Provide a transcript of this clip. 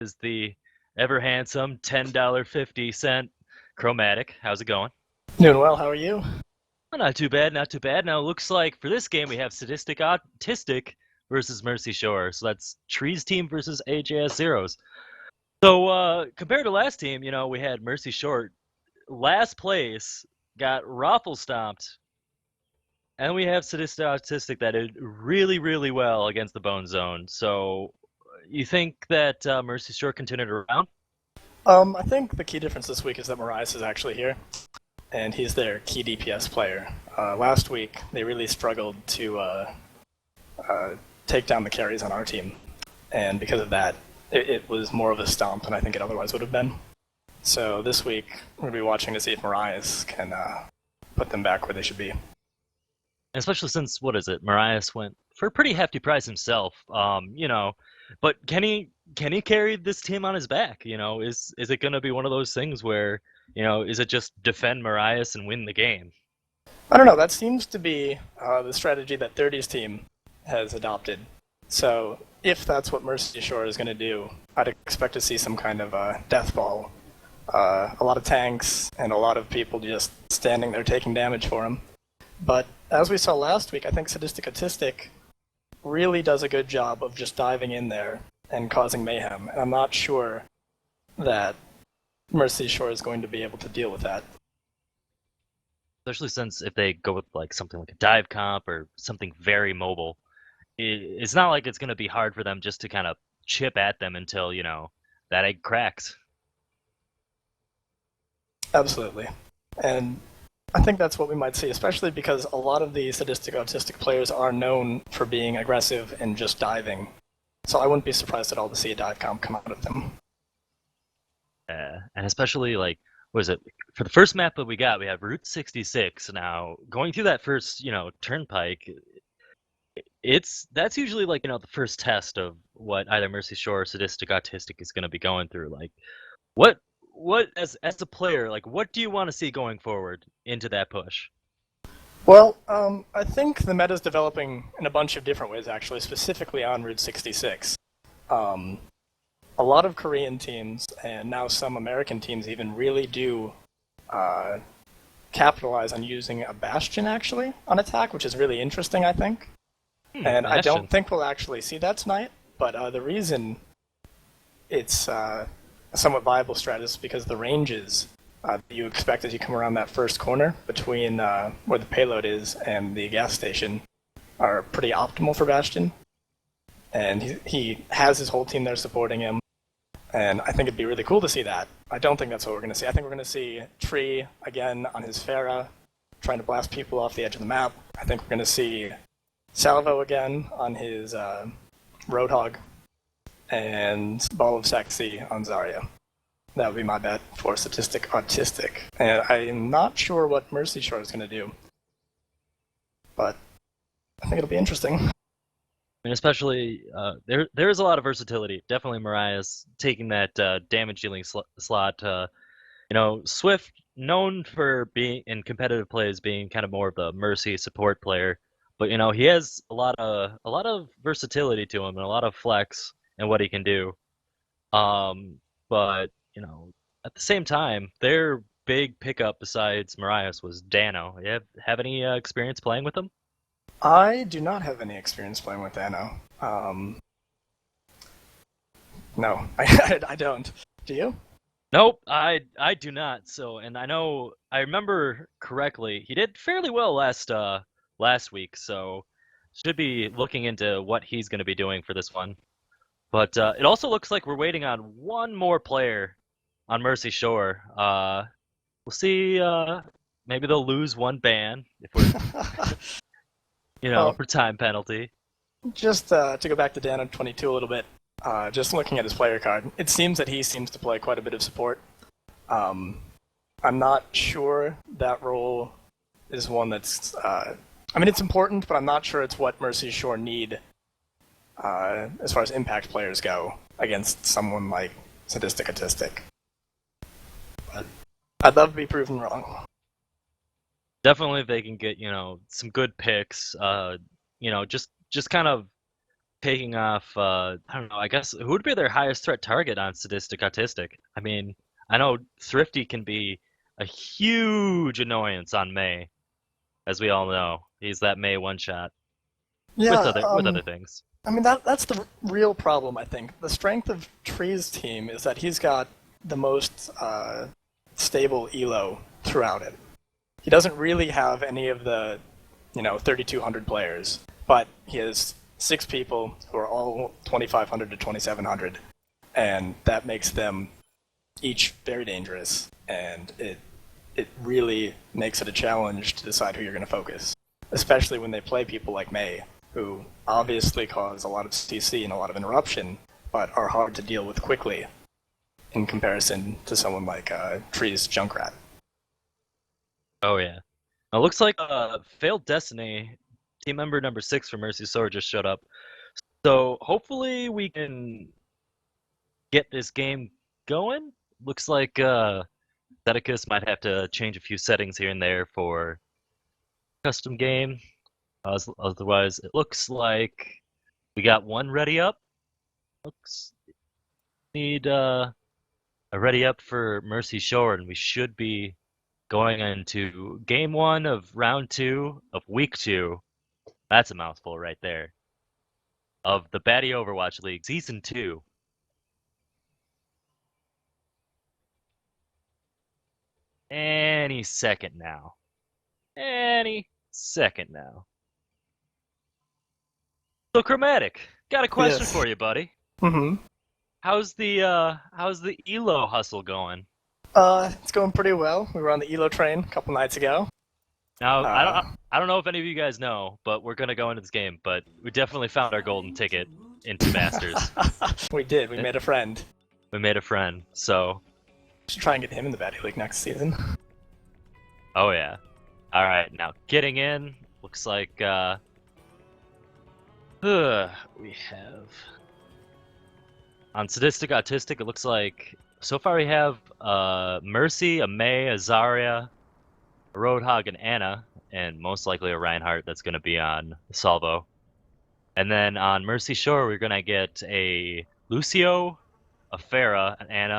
is the ever handsome $10.50 Chromatic. How's it going? Doing well. How are you? Well, not too bad, not too bad. Now, it looks like for this game we have Sadistic Autistic versus Mercy Shore. So that's Trees team versus AJS Zeros. So compared to last team, we had Mercy Shore last place, got raffle stomped, and we have Sadistic Autistic that did really, really well against the Bone Zone. So you think that Mercy Shore continued around? I think the key difference this week is that Marias is actually here, and he's their key DPS player. Last week, they really struggled to take down the carries on our team, and because of that, it was more of a stomp than I think it otherwise would have been. So this week, we're going to be watching to see if Marias can put them back where they should be. Especially since what is it? Marias went for a pretty hefty price himself. But can he carry this team on his back? Is it going to be one of those things where is it just defend Marias and win the game? I don't know. That seems to be the strategy that 30's team has adopted. So if that's what Mercy Shore is going to do, I'd expect to see some kind of death ball. A lot of tanks and a lot of people just standing there taking damage for him. But as we saw last week, I think Sadistic Autistic really does a good job of just diving in there and causing mayhem. And I'm not sure that Mercy Shore is going to be able to deal with that. Especially since if they go with like something like a dive comp or something very mobile, it's not like it's going to be hard for them just to kind of chip at them until that egg cracks. Absolutely. And I think that's what we might see, especially because a lot of the Sadistic Autistic players are known for being aggressive and just diving. So I wouldn't be surprised at all to see a dive comp come out of them. And especially like, what is it? For the first map that we got, we have Route 66. Now, going through that first, turnpike, that's usually like, the first test of what either Mercy Shore or Sadistic Autistic is going to be going through. Like, what as a player, like, what do you want to see going forward into that push? Well, I think the meta is developing in a bunch of different ways, actually, specifically on Route 66. A lot of Korean teams, and now some American teams even, really do capitalize on using a Bastion, actually, on attack, which is really interesting, I think. And I Bastion. don't think we'll actually see that tonight, but the reason it's a somewhat viable strat is because the ranges that you expect as you come around that first corner between where the payload is and the gas station are pretty optimal for Bastion. And he has his whole team there supporting him, and I think it'd be really cool to see that. I don't think that's what we're going to see. I think we're going to see Tree again on his Pharah, trying to blast people off the edge of the map. I think we're going to see Salvo again on his Roadhog, and Ball of Sexy on Zarya. That would be my bet for Sadistic Autistic. And I'm not sure what Mercy Shore is going to do, but I think it'll be interesting. And especially, there is a lot of versatility. Definitely Mariah's taking that damage dealing slot. Swift, known for being in competitive plays, being kind of more of the Mercy support player, but he has a lot of versatility to him and a lot of flex in what he can do. But at the same time, their big pickup besides Marias was Dano. You have any experience playing with him? I do not have any experience playing with Anno. No, I don't. Do you? Nope, I do not. So, and I remember correctly, he did fairly well last week. So, should be looking into what he's going to be doing for this one. But it also looks like we're waiting on one more player on Mercy Shore. We'll see. Maybe they'll lose one ban if we're, Well, for time penalty. just to go back to Dan 22 a little bit, just looking at his player card, it seems that he seems to play quite a bit of support. I'm not sure that role is one that's. I mean, it's important, but I'm not sure it's what Mercy Shore need as far as impact players go against someone like Sadistic Autistic. But I'd love to be proven wrong. Definitely, if they can get some good picks. Just kind of taking off. I don't know. I guess who would be their highest threat target on Sadistic Autistic? I mean, I know Thrifty can be a huge annoyance on May, as we all know. He's that May one shot with Yeah, other things. I mean that's the real problem. I think the strength of Tree's team is that he's got the most stable elo throughout it. He doesn't really have any of the 3,200 players, but he has 6 people who are all 2,500 to 2,700, and that makes them each very dangerous, and it really makes it a challenge to decide who you're going to focus, especially when they play people like May, who obviously cause a lot of CC and a lot of interruption, but are hard to deal with quickly in comparison to someone like Tree's Junkrat. Oh yeah. It looks like Failed Destiny, team member number 6 for Mercy Sword just showed up. So hopefully we can get this game going. Looks like Zeticus might have to change a few settings here and there for custom game. Otherwise, it looks like we got one ready up. Looks need a ready up for Mercy Shore, and we should be going into game 1 of round 2 of week 2. That's a mouthful right there. Of the Baddie Overwatch League season 2. Any second now. Any second now. So Chromatic, got a question Yes. for you, buddy. Mm-hmm. How's the Elo hustle going? It's going pretty well. We were on the Elo train a couple nights ago. Now Uh, I don't know if any of you guys know, but we're gonna go into this game. But we definitely found our golden ticket into Masters. we did. We made a friend. We made a friend. So Should try and get him in the Batty League next season. oh yeah. All right, now getting in looks like we have on Sadistic Autistic. It looks like so far we have Mercy, a May, a Zarya, a Roadhog, and Anna, and most likely a Reinhardt that's going to be on Salvo. And then on Mercy Shore, we're going to get a Lucio, a Farah, an Anna,